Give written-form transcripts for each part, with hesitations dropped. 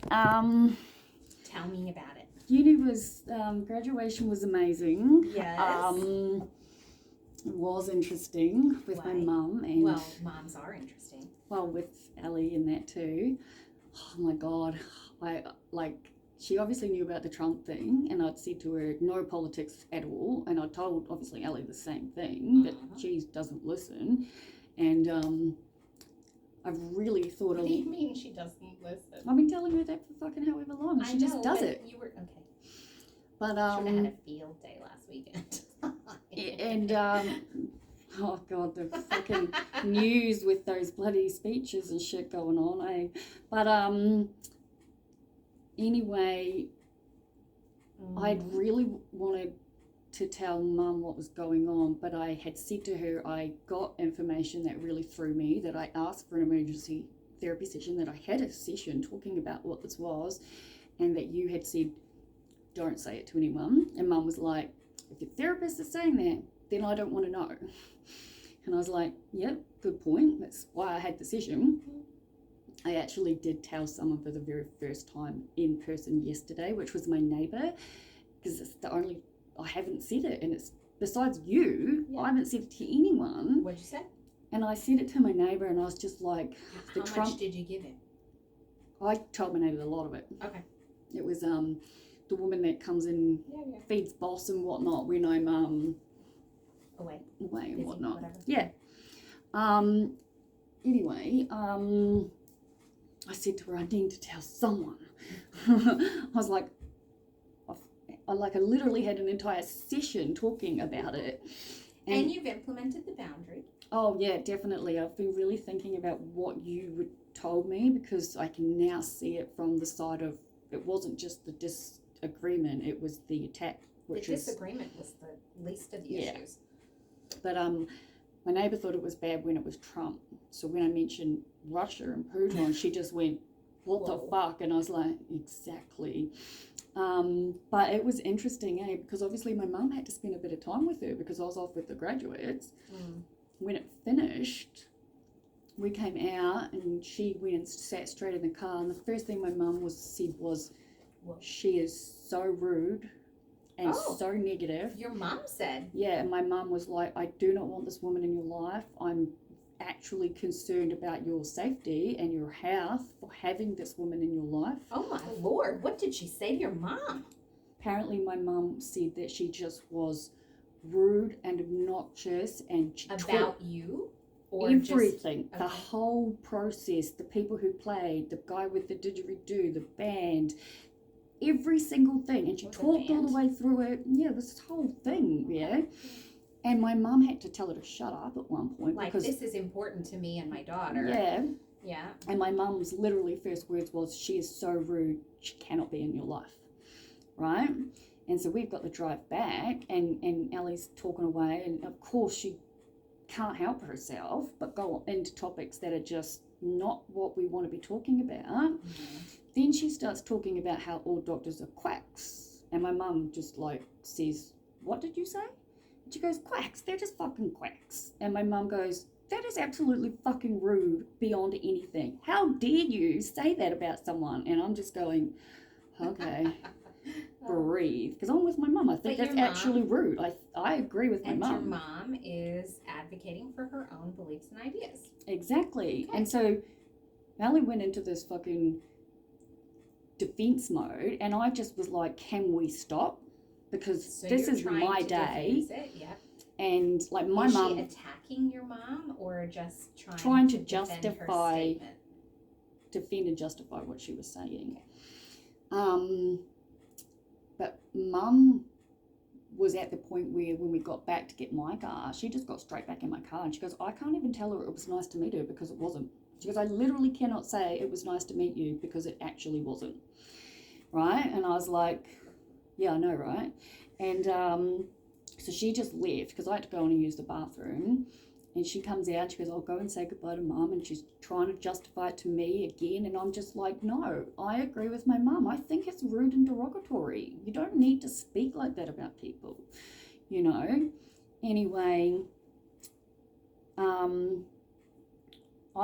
Tell me about it. Uni was, graduation was amazing. Yes. It was interesting with my mum. And well, moms are interesting. Well, with Ellie and that too. Oh my God. She obviously knew about the Trump thing, and I'd said to her, no politics at all. And I told, obviously, Ellie the same thing, but she doesn't listen. And I've really thought What do you mean she doesn't listen? I've been telling her that for fucking however long. She just does it. You were okay. But should have had a field day last weekend. And oh God, the fucking news with those bloody speeches and shit going on, eh? But anyway, I'd really wanted to tell Mum what was going on, but I had said to her I got information that really threw me, that I asked for an emergency therapy session, that I had a session talking about what this was, and that you had said don't say it to anyone. And Mum was like, if your therapist is saying that, then I don't want to know. And I was like, yep, good point. That's why I had the session. I actually did tell someone for the very first time in person yesterday, which was my neighbour, because it's the only, I haven't said it, and it's, besides you, I haven't said it to anyone. What'd you say? And I said it to my neighbour, and I was just like, how much did you give him? I told my neighbour a lot of it. Okay. It was the woman that comes in, feeds boss and whatnot when I'm away and whatnot. Whatever. Yeah. Anyway, I said to her, I need to tell someone. I was like, I literally had an entire session talking about it. And you've implemented the boundary. Oh yeah, definitely. I've been really thinking about what you told me, because I can now see it from the side of, it wasn't just the disagreement, it was the attack. The disagreement was the least of the issues. But my neighbour thought it was bad when it was Trump. So when I mentioned Russia and Putin, she just went, what the fuck? And I was like, exactly. But it was interesting, because obviously my mum had to spend a bit of time with her because I was off with the graduates. When it finished, we came out and she went and sat straight in the car, and the first thing my mum said was, she is so rude and so negative. Your mum said? Yeah, and my mum was like, I do not want this woman in your life. I'm actually concerned about your safety and your health for having this woman in your life. Oh my Lord, what did she say to your mom? Apparently my mum said that she just was rude and obnoxious and about you? Or everything, the whole process, the people who played, the guy with the didgeridoo, the band, every single thing. And she talked all the way through it. Yeah, this whole thing, And my mum had to tell her to shut up at one point. Like, because this is important to me and my daughter. Yeah. Yeah. And my mum's literally first words was, she is so rude, she cannot be in your life. Right? And so we've got the drive back, and Ellie's talking away, and of course she can't help herself but go into topics that are just not what we want to be talking about. Then she starts talking about how all doctors are quacks, and my mum just says, what did you say? And she goes, quacks, they're just fucking quacks. And my mum goes, that is absolutely fucking rude beyond anything. How dare you say that about someone? And I'm just going, okay. Breathe, because I'm with my mum. I think that's actually rude. I agree with my mum. And your mom is advocating for her own beliefs and ideas. Exactly. Okay. And so Ellie went into this fucking defense mode, and I just was like, can we stop? Because this is my day. And like my mum, is she attacking your mom or just trying to justify, defend and justify what she was saying? Okay. But Mum was at the point where when we got back to get my car, she just got straight back in my car, and she goes, I can't even tell her it was nice to meet her because it wasn't. She goes, I literally cannot say it was nice to meet you because it actually wasn't. Right? And I was like, yeah, I know, right? And so she just left because I had to go in and use the bathroom. And she comes out, she goes, I'll go and say goodbye to Mum. And she's trying to justify it to me again. And I'm just like, no, I agree with my mum. I think it's rude and derogatory. You don't need to speak like that about people, you know. Anyway, I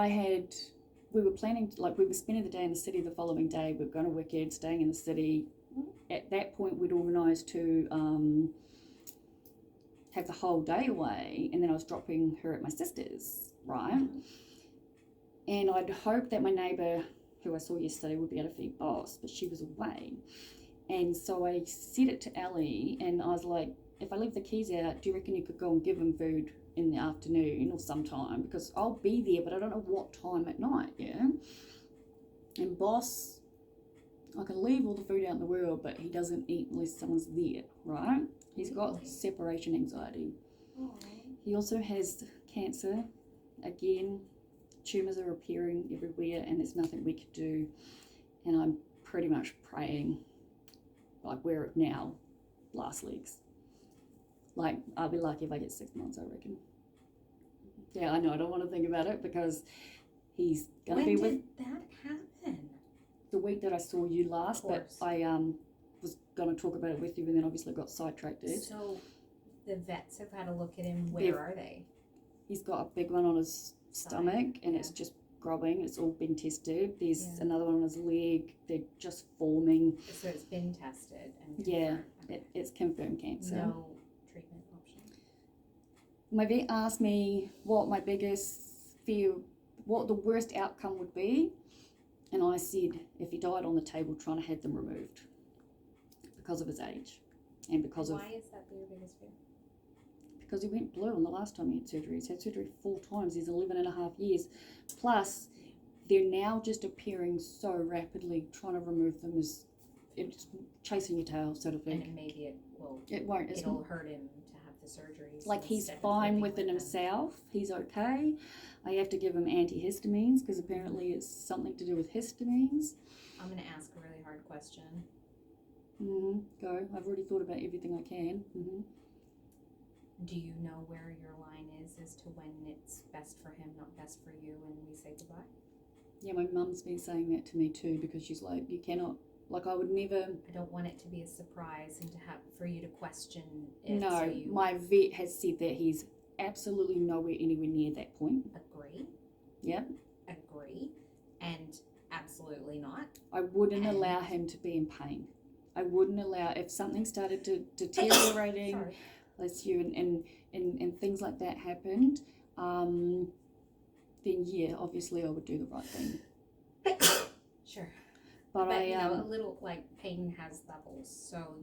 had we were planning, we were spending the day in the city the following day. We were going to Wicked, staying in the city. At that point, we'd organised to have the whole day away, and then I was dropping her at my sister's, right? And I'd hoped that my neighbour, who I saw yesterday, would be able to feed Boss, but she was away. And so I said it to Ellie, and I was like, if I leave the keys out, do you reckon you could go and give him food in the afternoon or sometime? Because I'll be there, but I don't know what time at night, yeah? And Boss, I can leave all the food out in the world, but he doesn't eat unless someone's there, right? He's got separation anxiety. He also has cancer. Again, tumours are appearing everywhere, and there's nothing we could do. And I'm pretty much praying, we're now, last legs. I'll be lucky if I get 6 months, I reckon. Yeah, I know, I don't want to think about it because he's going to be with... When did that happen? The week that I saw you last, but I was going to talk about it with you and then obviously got sidetracked. So the vets have had a look at him. Where are they? He's got a big one on his stomach and it's just growing. It's all been tested. There's another one on his leg. They're just forming. So it's been tested. And it's confirmed cancer. No treatment option. My vet asked me what my biggest fear, what the worst outcome would be. And I said, if he died on the table trying to have them removed because of his age and because Why is that your biggest fear? Because he went blue on the last time he had surgery. He's had surgery 4 times. He's 11 and a half years. Plus, they're now just appearing so rapidly. Trying to remove them is it's chasing your tail, so to speak. And maybe it will. It won't. It'll hurt him to have the surgery. He's fine within himself. He's okay. I have to give him antihistamines because apparently it's something to do with histamines. I'm going to ask a really hard question. Go. I've already thought about everything I can. Do you know where your line is as to when it's best for him, not best for you, and we say goodbye? Yeah, my mum's been saying that to me too because she's like, you cannot, I would never... I don't want it to be a surprise and for you to question it. No, my vet has said that he's absolutely nowhere anywhere near that point. Agree. Yep. Agree. And absolutely not. I wouldn't allow him to be in pain. I wouldn't allow, if something started to deteriorating, bless you, and things like that happened, then yeah, obviously I would do the right thing. Sure. But I, a little, pain has levels, so,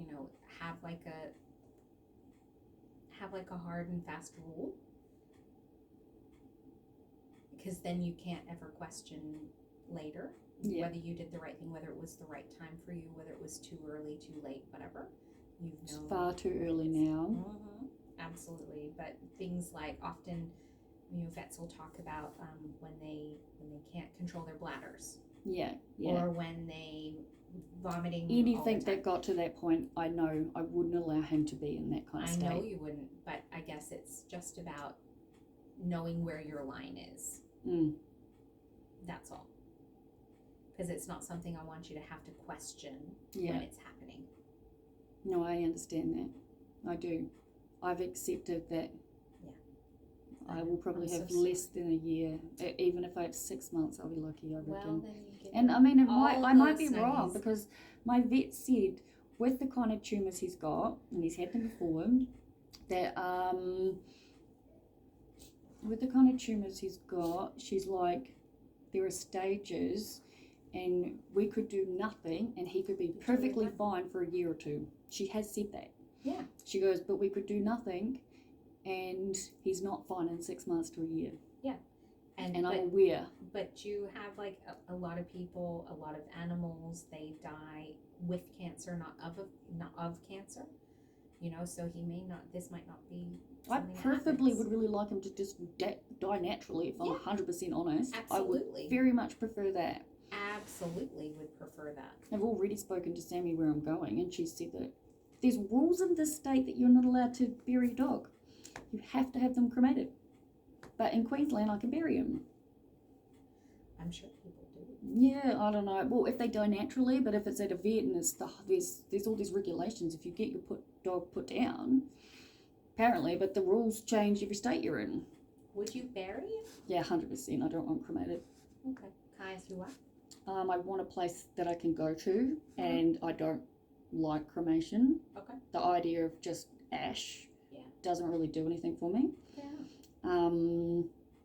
have a hard and fast rule, because then you can't ever question later whether you did the right thing, whether it was the right time for you, whether it was too early, too late, whatever. It's far too early now. Absolutely, but things like often, vets will talk about when they can't control their bladders. Yeah. Or when they vomiting. Anything that got to that point, I know I wouldn't allow him to be in that kind of state. I know you wouldn't, but I guess it's just about knowing where your line is. That's all. Because it's not something I want you to have to question when it's happening. No, I understand that. I do. I've accepted that. I will probably have less than a year. Even if I have 6 months, I'll be lucky, I reckon. Well, then you get and I mean, I might be wrong because my vet said with the kind of tumours he's got, and he's had them before, that with the kind of tumours he's got, she's like, there are stages and we could do nothing and he could be perfectly fine for a year or 2. She has said that. Yeah. She goes, but we could do nothing and he's not fine in 6 months to a year. Yeah. And I'm aware. But you have a lot of people, a lot of animals, they die with cancer, not of cancer. So this might not be. I preferably would really like him to just die naturally, if I'm 100% honest. Absolutely. I would very much prefer that. Absolutely would prefer that. I've already spoken to Sammy where I'm going, and she said that there's rules in this state that you're not allowed to bury a dog. You have to have them cremated. But in Queensland, I can bury them. I'm sure people do. Yeah, I don't know. Well, if they die naturally, but if it's at a vet and there's all these regulations. If you get your dog put down, apparently, but the rules change every state you're in. Would you bury it? Yeah, 100%. I don't want cremated. Okay. Can I ask you what? I want a place that I can go to, and I don't like cremation. Okay. The idea of just ash doesn't really do anything for me. Yeah.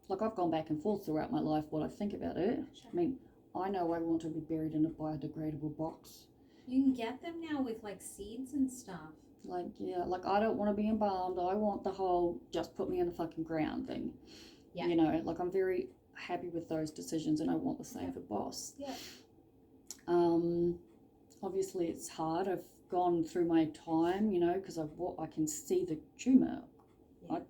Like I've gone back and forth throughout my life what I think about it. Sure. I mean, I know I want to be buried in a biodegradable box. You can get them now with like seeds and stuff. Like, yeah, like I don't want to be embalmed. I want the whole just put me in the fucking ground thing. Yeah. You know, like I'm very happy with those decisions, and I want the same for Boss. Yeah. Obviously it's hard. I've gone through my time, you know, because I can see the tumour. Yeah. I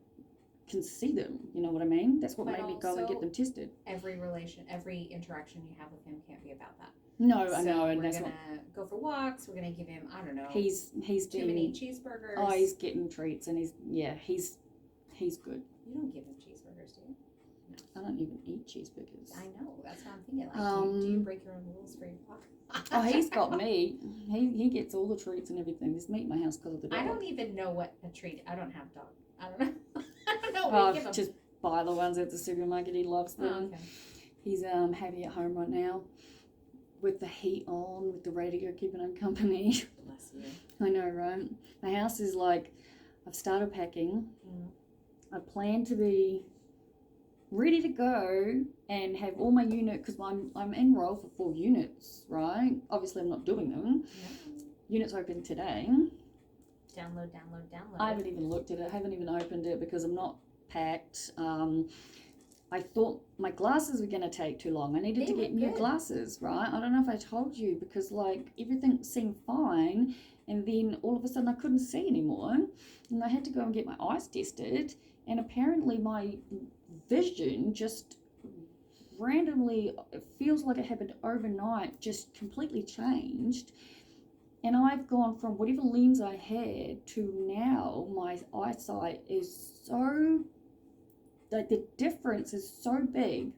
can see them, you know what I mean? That's what made me go and get them tested. Every interaction you have with him can't be about that. No, so I know, and we're that's gonna go for walks. We're gonna give him, I don't know. He's too many cheeseburgers. Oh, he's getting treats, and he's good. You don't give him cheeseburgers, do you? No. I don't even eat cheeseburgers. I know. That's what I'm thinking. Like, do you break your own rules for your walk? Oh, he's got meat. He gets all the treats and everything. There's meat in my house because of the dog. I don't even know what a treat. I don't have a dog. I don't know. I don't know what give him. Just buy the ones at the supermarket. He loves them. Oh, okay. He's happy at home right now, with the heat on, with the radio keeping him company. Bless you. I know, right? My house is like, I've started packing. I plan to be ready to go and have all my unit, because I'm enrolled for 4 units, right? Obviously I'm not doing them. No. Units open today. Download. I haven't even looked at it. I haven't even opened it because I'm not packed. I thought my glasses were going to take too long. I needed to get new glasses, right? I don't know if I told you, because like everything seemed fine, and then all of a sudden I couldn't see anymore, and I had to go and get my eyes tested, and apparently my vision just randomly, it feels like it happened overnight, just completely changed. And I've gone from whatever lens I had to now my eyesight is so, like the difference is so big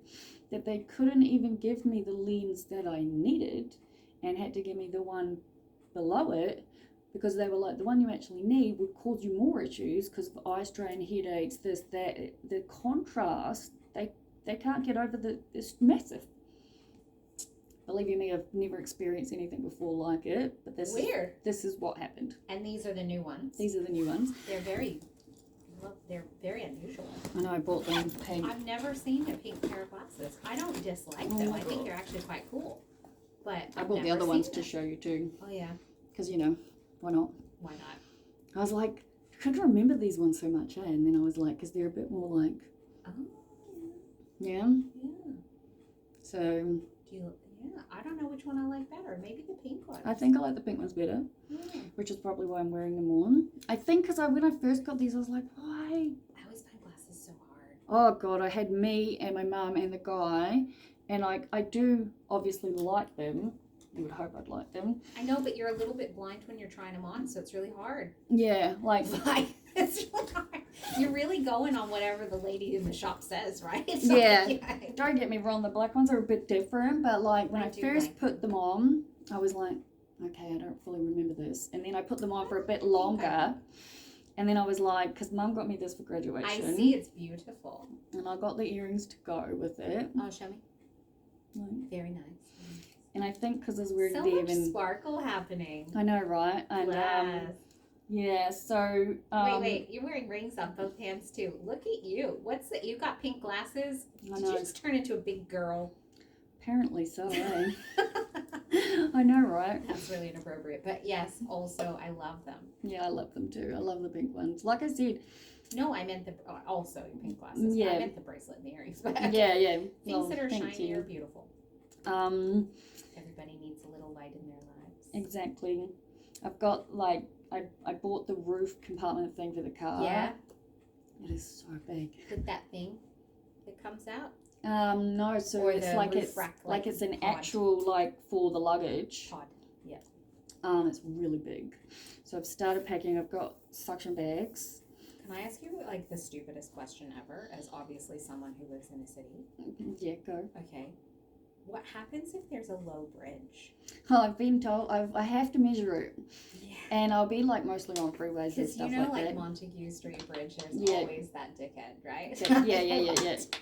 that they couldn't even give me the lens that I needed, and had to give me the one below it, because they were like, the one you actually need would cause you more issues because of eye strain, headaches, this, that. The contrast, they can't get over it's massive. Believe you me, I've never experienced anything before like it, but this is what happened. And these are the new ones? These are the new ones. They're very unusual. I know, I bought them pink. I've never seen a pink pair of glasses. I don't dislike them. I think they're actually quite cool. But I bought the other ones to show you too. Oh yeah. Because, you know, why not? Why not? I was like, I couldn't remember these ones so much, eh? And then I was like, because they're a bit more like... Oh, yeah. Yeah. So... I don't know which one I like better. Maybe the pink one. I think I like the pink ones better, which is probably why I'm wearing them on. I think because when I first got these, I was like, why? I always find glasses so hard. Oh, God, I had me and my mum and the guy, and I do obviously like them. You would hope I'd like them. I know, but you're a little bit blind when you're trying them on, so it's really hard. Yeah, like it's really hard. You're really going on whatever the lady in the shop says, right? Don't get me wrong, the black ones are a bit different, but like when I first put them on, I was like, okay, I don't fully remember this. And then I put them on for a bit longer, and then I was like, because Mum got me this for graduation. I see, it's beautiful. And I got the earrings to go with it. Oh, show me. Very nice. And I think because I was wearing so much sparkle happening. I know, right? And yeah, so wait, you're wearing rings on both hands too. Look at you. What's that? You got pink glasses? Did you just turn into a big girl? Apparently so, eh? I know, right? That's really inappropriate. But yes, also I love them. Yeah, I love them too. I love the pink ones. Like I said, no, I meant also pink glasses. Yeah. I meant the bracelet and the earrings. But yeah. Things that are shiny are beautiful. Everybody needs a little light in their lives. Exactly. I've got like I bought the roof compartment thing for the car. Yeah. It is so big. With that thing that comes out? No, so it's like it's an pod. Actual like for the luggage. Pod. Yeah. It's really big. So I've started packing. I've got suction bags. Can I ask you like the stupidest question ever, as obviously someone who lives in a city? Yeah, go. Okay. What happens if there's a low bridge? Oh, I've been told I have to measure it. Yeah. And I'll be like mostly on freeways and stuff like that. Montague Street Bridge, there's always that dickhead, right?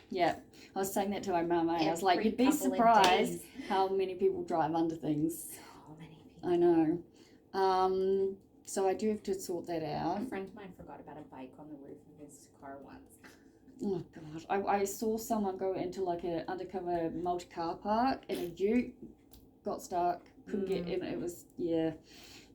Yeah. I was saying that to my mum. I was like, you'd be surprised how many people drive under things. So many people. I know. So I do have to sort that out. A friend of mine forgot about a bike on the roof of his car once. Oh God! I saw someone go into like an undercover multi-car park and a ute got stuck, couldn't get in. It was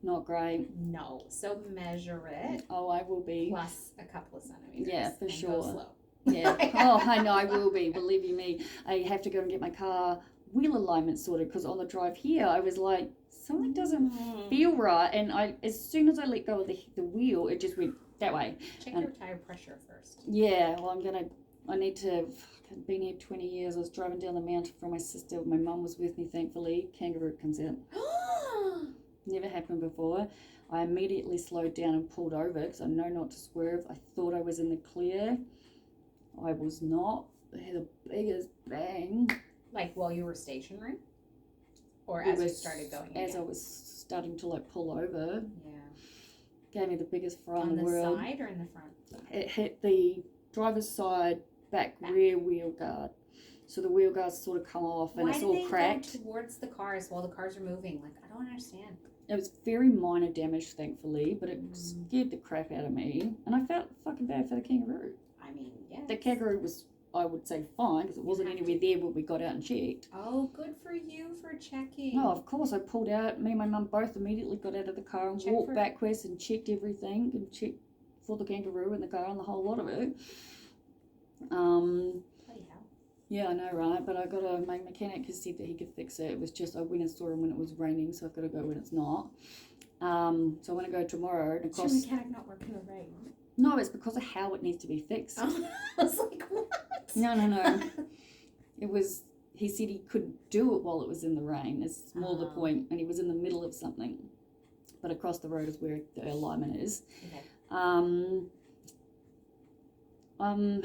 not great. No, so measure it. Oh, I will be. Plus a couple of centimeters. Yeah, for sure. Go slow. Yeah. Oh, I know I will be. Believe you me, I have to go and get my car wheel alignment sorted because on the drive here I was like, something doesn't feel right, and as soon as I let go of the wheel, it just went that way. Check your tire pressure first. Yeah, well, I need to. I've been here 20 years. I was driving down the mountain for my sister. My mum was with me, thankfully. Kangaroo comes out. Never happened before. I immediately slowed down and pulled over because I know not to swerve. I thought I was in the clear. I was not. I had the biggest bang. Like while you were stationary? Or as you started going again? As I was starting to like pull over. Yeah. Gave me the biggest fright in the world. On the side or in the front? It hit the driver's side back rear wheel guard. So the wheel guards sort of come off and it's all cracked. Why did they go towards the cars while the cars are moving? Like, I don't understand. It was very minor damage, thankfully, but it scared the crap out of me. And I felt fucking bad for the kangaroo. I mean, yeah. The kangaroo was, I would say, fine because it wasn't anywhere there when we got out and checked. Oh, good for you for checking. No, of course. I pulled out. Me and my mum both immediately got out of the car and walked backwards and checked everything and checked for the kangaroo in the car and the whole lot of it. Bloody hell. Yeah, I know, right? But I got my mechanic has said that he could fix it. It was just I went and saw him when it was raining, so I've got to go when it's not. So I want to go tomorrow. And Does your mechanic not work in the rain? No, it's because of how it needs to be fixed. Oh, I was like, what? No. It was. He said he couldn't do it while it was in the rain. It's more the point, and he was in the middle of something. But across the road is where the alignment is. Okay. I'm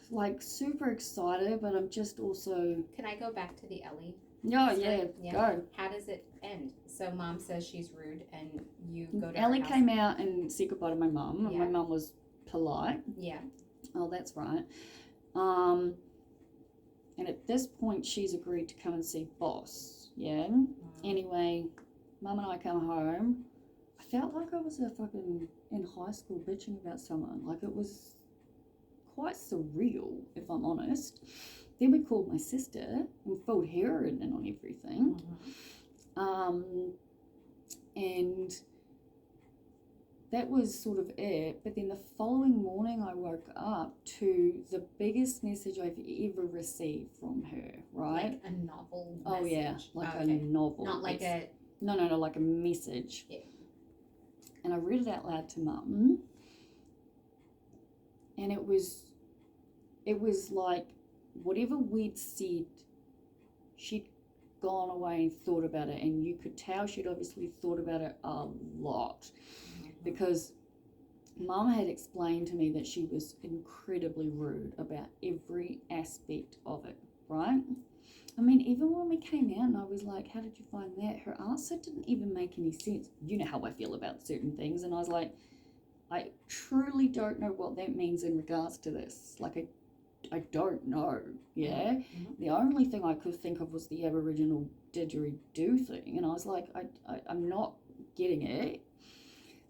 like super excited, but I'm just also. Can I go back to the Ellie? No, go. How does it end? So mom says she's rude, and you go to Ellie her house. came out and said goodbye to my mum, and my mum was polite. Yeah. Oh, that's right. And at this point, she's agreed to come and see boss. Yeah. Anyway, mum and I come home. I felt like I was in high school bitching about someone. Like it was quite surreal, if I'm honest. Then we called my sister and filled her in on everything. And that was sort of it. But then the following morning I woke up to the biggest message I've ever received from her, right? Like a novel message? Oh, yeah, like a novel. Not like a... No, like a message. Yeah. And I read it out loud to mum. And it was like whatever we'd said, she'd gone away and thought about it, and you could tell she'd obviously thought about it a lot because mum had explained to me that she was incredibly rude about every aspect of it, right? I mean, even when we came out and I was like, how did you find that? Her answer didn't even make any sense. You know how I feel about certain things. And I was like, I truly don't know what that means in regards to this. Like, I don't know, yeah? The only thing I could think of was the Aboriginal didgeridoo thing. And I was like, I'm not getting it.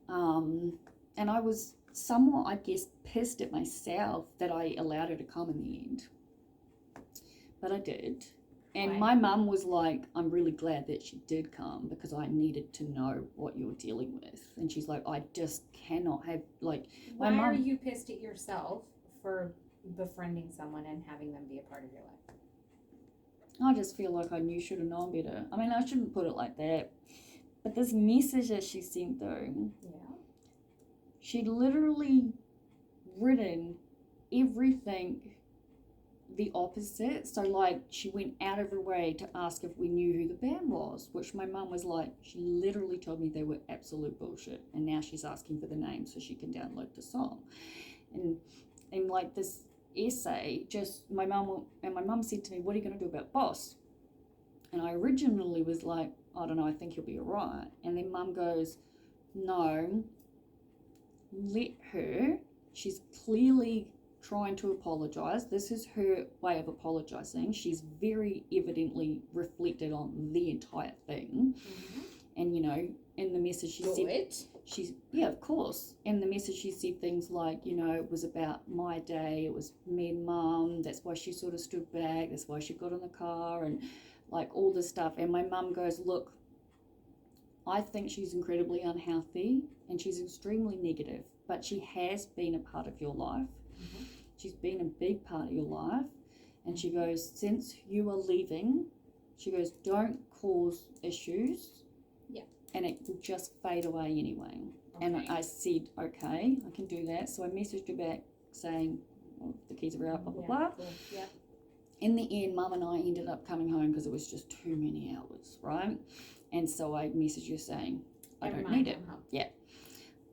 And I was somewhat, I guess, pissed at myself that I allowed her to come in the end. But I did. And my mum was like, I'm really glad that she did come because I needed to know what you were dealing with. And she's like, I just cannot have, like... Why are you pissed at yourself for befriending someone and having them be a part of your life? I just feel like I should have known better. I mean, I shouldn't put it like that. But this message that she sent, though, she'd literally written everything the opposite. So like she went out of her way to ask if we knew who the band was, which my mum was like, she literally told me they were absolute bullshit, and now she's asking for the name so she can download the song. And like this essay, just my mum said to me, what are you going to do about boss? And I originally was like, I don't know, I think he'll be alright. And then mum goes, no, let her. She's clearly trying to apologise. This is her way of apologising. She's very evidently reflected on the entire thing. Mm-hmm. And, you know, in the message she said, yeah, of course. In the message she said things like, you know, it was about my day, it was me and Mum, that's why she sort of stood back, that's why she got in the car, and like all this stuff. And my mum goes, look, I think she's incredibly unhealthy and she's extremely negative, but she has been a part of your life. Mm-hmm. She's been a big part of your life. And she goes, since you are leaving, she goes, don't cause issues. Yeah. And it will just fade away anyway. Okay. And I said, okay, I can do that. So I messaged her back saying, well, the keys are out, blah, blah, blah. Cool. Yeah. In the end, Mum and I ended up coming home because it was just too many hours, right? And so I messaged her saying, I don't need it. Yeah.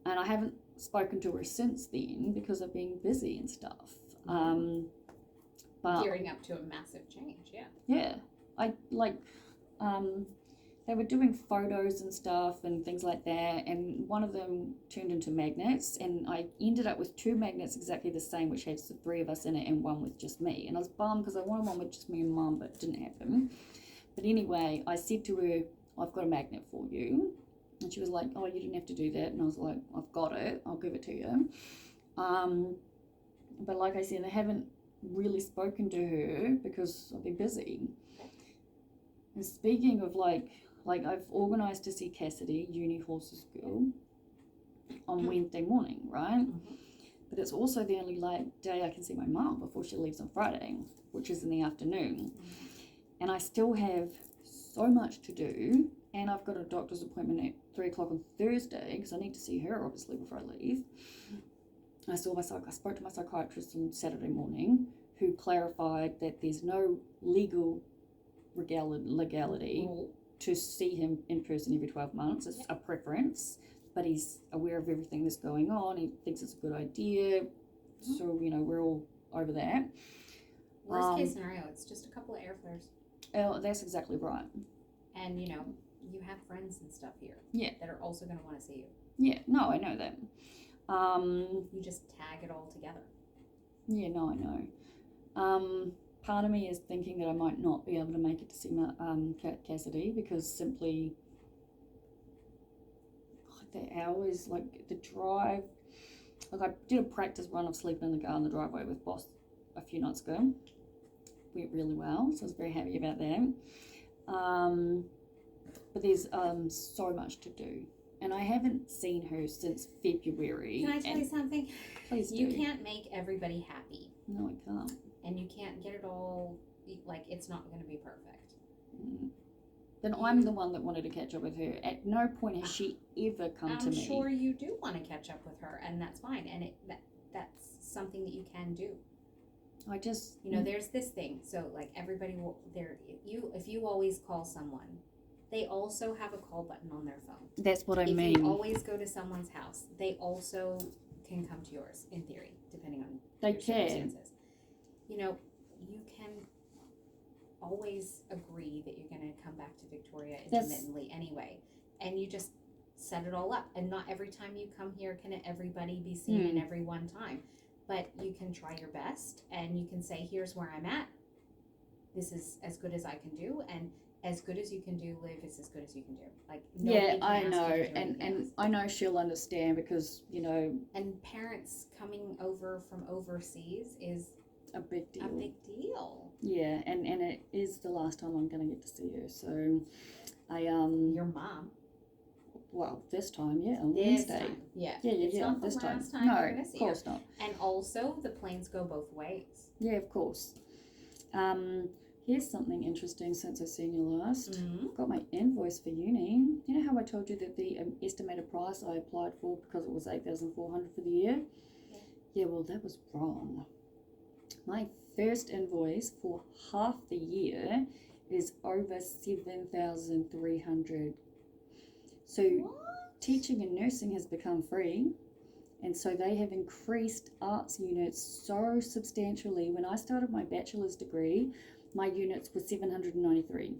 And I haven't spoken to her since then because I've been busy and stuff. But gearing up to a massive change, yeah. Yeah. I like, they were doing photos and stuff and things like that, and one of them turned into magnets, and I ended up with 2 magnets exactly the same, which has the 3 of us in it, and one with just me. And I was bummed because I wanted one with just me and Mum, but it didn't happen. But anyway, I said to her, I've got a magnet for you. And she was like, oh, you didn't have to do that. And I was like, I've got it. I'll give it to you. But like I said, I haven't really spoken to her because I've been busy. And speaking of like I've organised to see Cassidy, uni horses school, on Wednesday morning, right? Mm-hmm. But it's also the only day I can see my mum before she leaves on Friday, which is in the afternoon. Mm-hmm. And I still have so much to do, and I've got a doctor's appointment at 3 o'clock on Thursday because I need to see her obviously before I leave. I spoke to my psychiatrist on Saturday morning, who clarified that there's no legal legality to see him in person every 12 months. It's a preference, but he's aware of everything that's going on. He thinks it's a good idea. Mm-hmm. So, you know, we're all over that. Worst case scenario, it's just a couple of air flares. Oh, that's exactly right. And, you know, you have friends and stuff here. Yeah. That are also going to want to see you. Yeah, no, I know that. You just tag it all together. Yeah, no, I know. Part of me is thinking that I might not be able to make it to see my Cassidy because simply the hours, like the drive. Like I did a practice run of sleeping in the car in the driveway with Boss a few nights ago. Went really well, so I was very happy about that. But there's so much to do. And I haven't seen her since February. Can I tell you something? Please do. You can't make everybody happy. No, I can't. And you can't get it all, like, it's not going to be perfect. Then I'm the one that wanted to catch up with her. At no point has she ever come to me. I'm sure you do want to catch up with her, and that's fine. And that's something that you can do. I just... You know, there's this thing. So, like, everybody will... If you always call someone, they also have a call button on their phone. That's what I mean. If you always go to someone's house, they also can come to yours, in theory, depending on your circumstances. You know, you can always agree that you're going to come back to Victoria intermittently anyway. And you just set it all up. And not every time you come here can everybody be seen in every one time. But you can try your best, and you can say, here's where I'm at. This is as good as I can do. And as good as you can do, Liv, is as good as you can do. Like, yeah, I know, and I know she'll understand because, you know, and parents coming over from overseas is a big deal. A big deal. Yeah, and it is the last time I'm going to get to see her. So, your mom. Well, this time, yeah, on Wednesday. Yeah. It's not this the last time. No, you're going to see of course her. not. And also, the planes go both ways. Yeah, of course. Here's something interesting since I've seen you last. Mm-hmm. Got my invoice for uni. You know how I told you that the estimated price I applied for because it was $8,400 for the year? Yeah, well, that was wrong. My first invoice for half the year is over $7,300. So teaching and nursing has become free. And so they have increased arts units so substantially. When I started my bachelor's degree, my units were 793.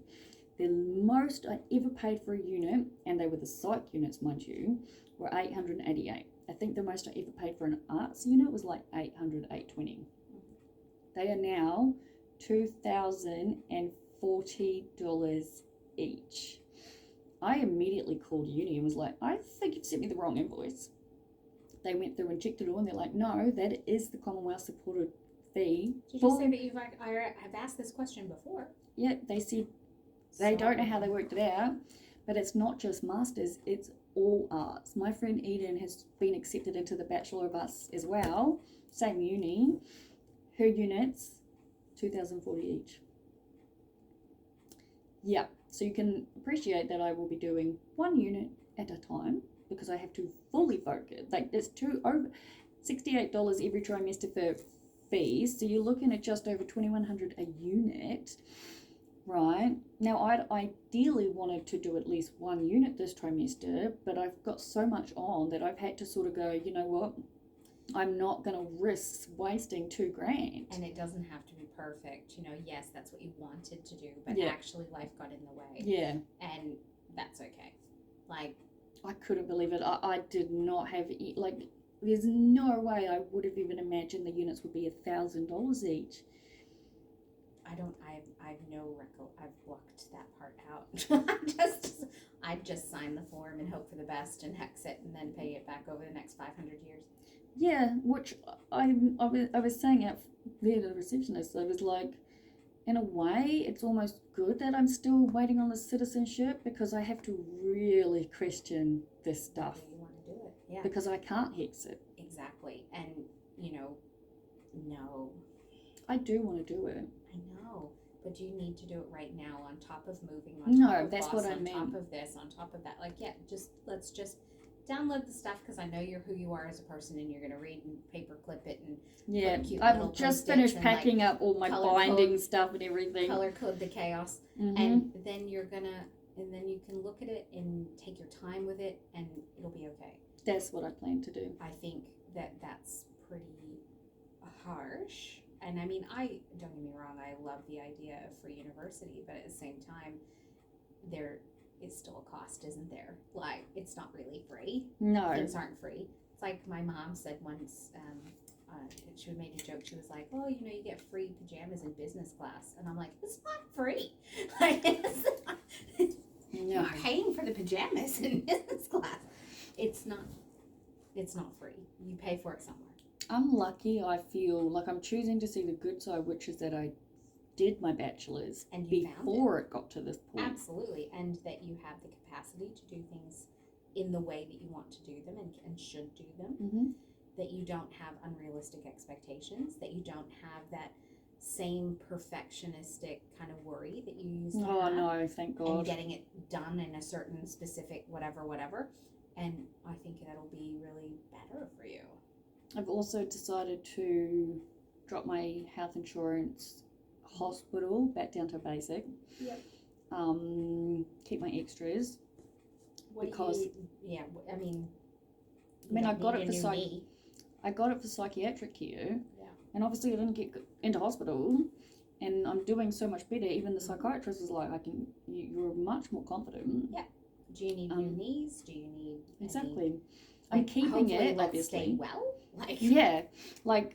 The most I ever paid for a unit, and they were the psych units, mind you, were $888. I think the most I ever paid for an arts unit was like $800, $820. They are now $2,040 each. I immediately called uni and was like, I think you've sent me the wrong invoice. They went through and checked it all, and they're like, no, that is the Commonwealth supported fee. Did you say that you've like, I have asked this question before? Yeah, they said they don't know how they worked it out, but it's not just masters, it's all arts. My friend Eden has been accepted into the Bachelor of Arts as well, same uni. Her units, $2,040 each. Yeah, so you can appreciate that I will be doing one unit at a time because I have to fully focus. Like there's over $68 every trimester for fees, so you're looking at just over $2,100 a unit, right? Now I'd ideally wanted to do at least one unit this trimester, but I've got so much on that I've had to sort of go, you know what? I'm not going to risk wasting $2,000. And it doesn't have to be perfect. You know, yes, that's what you wanted to do, but actually life got in the way. Yeah. And that's okay. Like, I couldn't believe it. I did not have, like, there's no way I would have even imagined the units would be $1,000 each. I've no record. I've blocked that part out. I just sign the form and hope for the best and hex it and then pay it back over the next 500 years. Yeah, which I was saying at the receptionist, I was like, in a way, it's almost good that I'm still waiting on the citizenship because I have to really question this stuff. You want to do it, yeah. Because I can't hex it. Exactly, and you know, no. I do want to do it. I know, but you need to do it right now on top of moving, on top of that's boss, what I mean. On top of this, on top of that. Like, yeah, let's just download the stuff because I know you're who you are as a person and you're going to read and paperclip it and I've just finished packing up all my binding stuff and everything. Color code the chaos. And then you can look at it and take your time with it and it'll be okay. That's what I plan to do. I think that's pretty harsh. And I mean, don't get me wrong, I love the idea of free university, but at the same time, there is still a cost, isn't there? Like, it's not really free. No. Things aren't free. It's like my mom said once, she made a joke, she was like, oh, you know, you get free pajamas in business class. And I'm like, it's not free. Like, you're paying for the pajamas in business class. It's not free. You pay for it somewhere. I'm lucky. I feel like I'm choosing to see the good side, which is that I did my bachelor's and before it got to this point. Absolutely. And that you have the capacity to do things in the way that you want to do them and should do them. That you don't have unrealistic expectations, that you don't have that same perfectionistic kind of worry that you used to have. Oh, no, thank God. And getting it done in a certain specific whatever. And I think that'll be really better for you. I've also decided to drop my health insurance hospital back down to basic. Yep. Keep my extras. I mean, I got it for psychiatric care. Yeah. And obviously I didn't get into hospital, and I'm doing so much better. Even the psychiatrist was like, you're much more confident. Yeah. Do you need new knees? Do you need exactly? I'm keeping it, obviously. Stay well.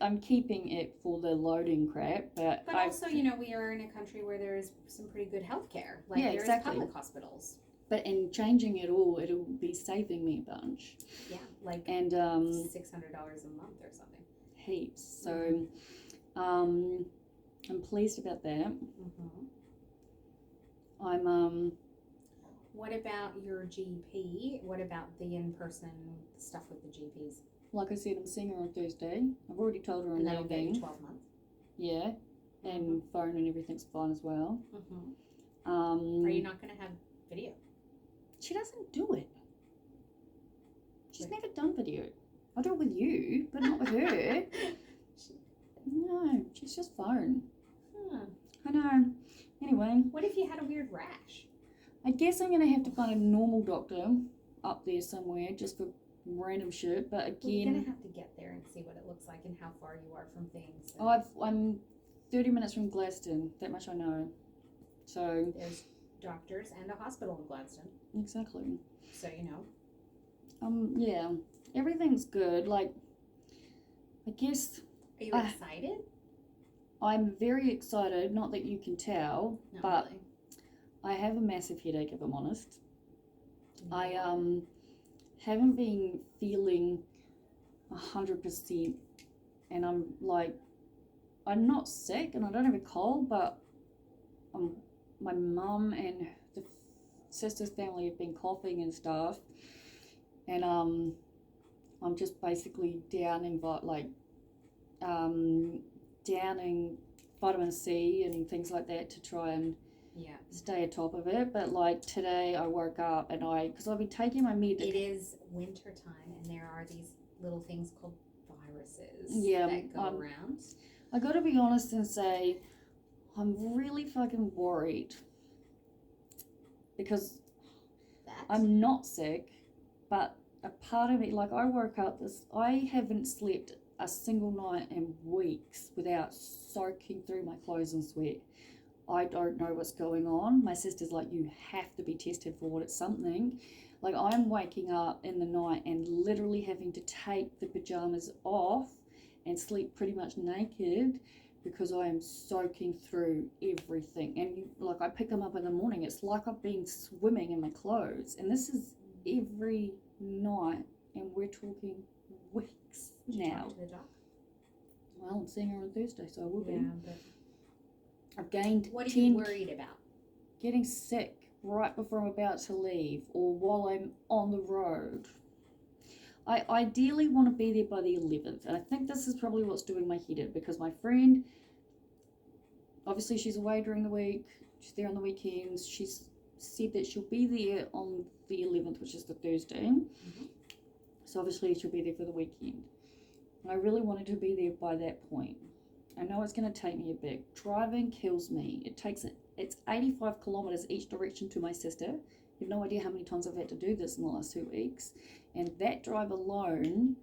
I'm keeping it for the loading crap, but also, you know, we are in a country where there is some pretty good health care. There's public hospitals. But in changing it all, it'll be saving me a bunch. Yeah, $600 a month or something. Heaps. So, I'm pleased about that. I'm What about your GP? What about the in-person stuff with the GPs? Like I said, I'm seeing her on Thursday. I've already told her I'm leaving. And that'll get you 12 months. Yeah, and phone and everything's fine as well. Are you not going to have video? She doesn't do it. She's never done video. I'll do it with you, but not with her. No, she's just phone. I know. Anyway. What if you had a weird rash? I guess I'm going to have to find a normal doctor up there somewhere just for random shit, but again... You're going to have to get there and see what it looks like and how far you are from things. I'm 30 minutes from Gladstone, that much I know. So... doctors and a hospital in Gladstone. Exactly. So, you know. Yeah, everything's good. Like, I guess. Are you excited? I'm very excited. Not that you can tell, Not but really. I have a massive headache, if I'm honest. No. I haven't been feeling 100%, and I'm like, I'm not sick and I don't have a cold, but my mum and the sister's family have been coughing and stuff, and I'm just basically downing vitamin C and things like that to try and stay atop of it. But like today I woke up and because I've been taking my med. It is winter time and there are these little things called viruses that go around. I got to be honest and say I'm really fucking worried because I'm not sick, but a part of me, like I woke up I haven't slept a single night in weeks without soaking through my clothes in sweat. I don't know what's going on. My sister's like, you have to be tested for it's something. Like I'm waking up in the night and literally having to take the pajamas off and sleep pretty much naked because I am soaking through everything. And like I pick them up in the morning, it's like I've been swimming in my clothes. And this is every night, and we're talking weeks now. Talk to the doc? Well, I'm seeing her on Thursday, so I will be. But I've gained what are you worried about? Getting sick right before I'm about to leave or while I'm on the road. I ideally want to be there by the 11th, and I think this is probably what's doing my head in because my friend, obviously she's away during the week, she's there on the weekends, she's said that she'll be there on the 11th, which is the Thursday, so obviously she'll be there for the weekend. And I really wanted to be there by that point. I know it's going to take me a bit. Driving kills me. It's 85 kilometers each direction to my sister. You have no idea how many times I've had to do this in the last 2 weeks. And that drive alone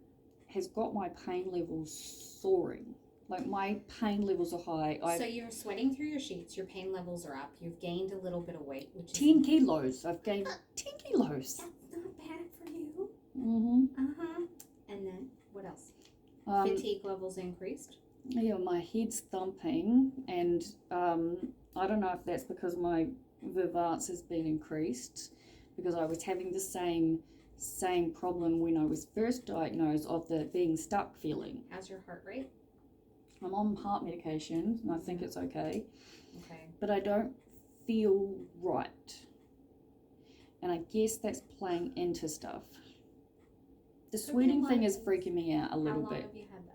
has got my pain levels soaring. Like my pain levels are high. So you're sweating through your sheets, your pain levels are up, you've gained a little bit of weight, which is 10 kilos. I've gained 10 kilos. That's not bad for you. Mm-hmm. And then what else? Fatigue levels increased. Yeah, my head's thumping, and I don't know if that's because my Vivance has been increased, because I was having the same problem when I was first diagnosed of the being stuck feeling. How's your heart rate? I'm on heart medication, and I think it's okay. Okay. But I don't feel right, and I guess that's playing into stuff. The sweating thing is freaking me out a little bit. How long have you had that?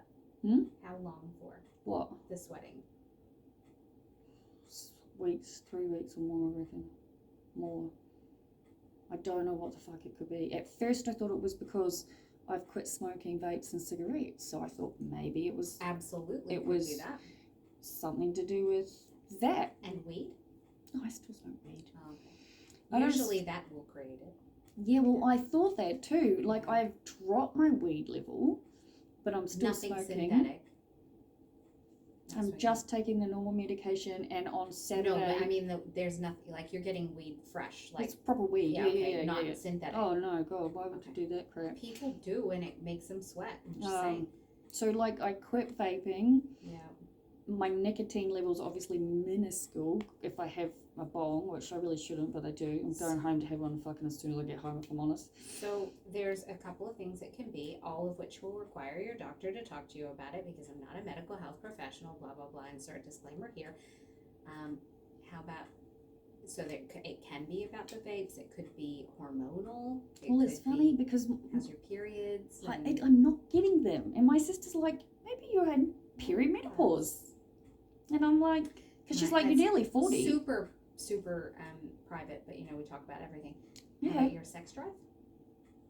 How long for? What? The sweating. Weeks, 3 weeks or more, I reckon. More. I don't know what the fuck it could be. At first I thought it was because I've quit smoking vapes and cigarettes, so I thought maybe it was... Absolutely. It was that. something to do with that. And weed? Oh, I still smoke weed. Oh, okay. Usually that will create it. Yeah, well, I thought that too. Like, I've dropped my weed level, but I'm still Nothing smoking. Synthetic. I'm just taking the normal medication, and on Saturday... No, but I mean, there's nothing, like, you're getting weed fresh. Like, it's proper weed. Yeah, not synthetic. Oh, no, God, why would you do that crap? People do, and it makes them sweat. I'm just saying. So, like, I quit vaping. Yeah. My nicotine level's obviously minuscule if I have a bong, which I really shouldn't, but I do. I'm going home to have one fucking as soon as I get home, if I'm honest. So there's a couple of things it can be, all of which will require your doctor to talk to you about it, because I'm not a medical health professional, blah, blah, blah, insert disclaimer here. How about, so that it can be about the vapes, it could be hormonal. It's funny because... How's your periods? I'm not getting them. And my sister's like, maybe you're in perimenopause. And I'm like, because she's like, you're nearly 40. Super private, but we talk about everything. Yeah. How about your sex drive?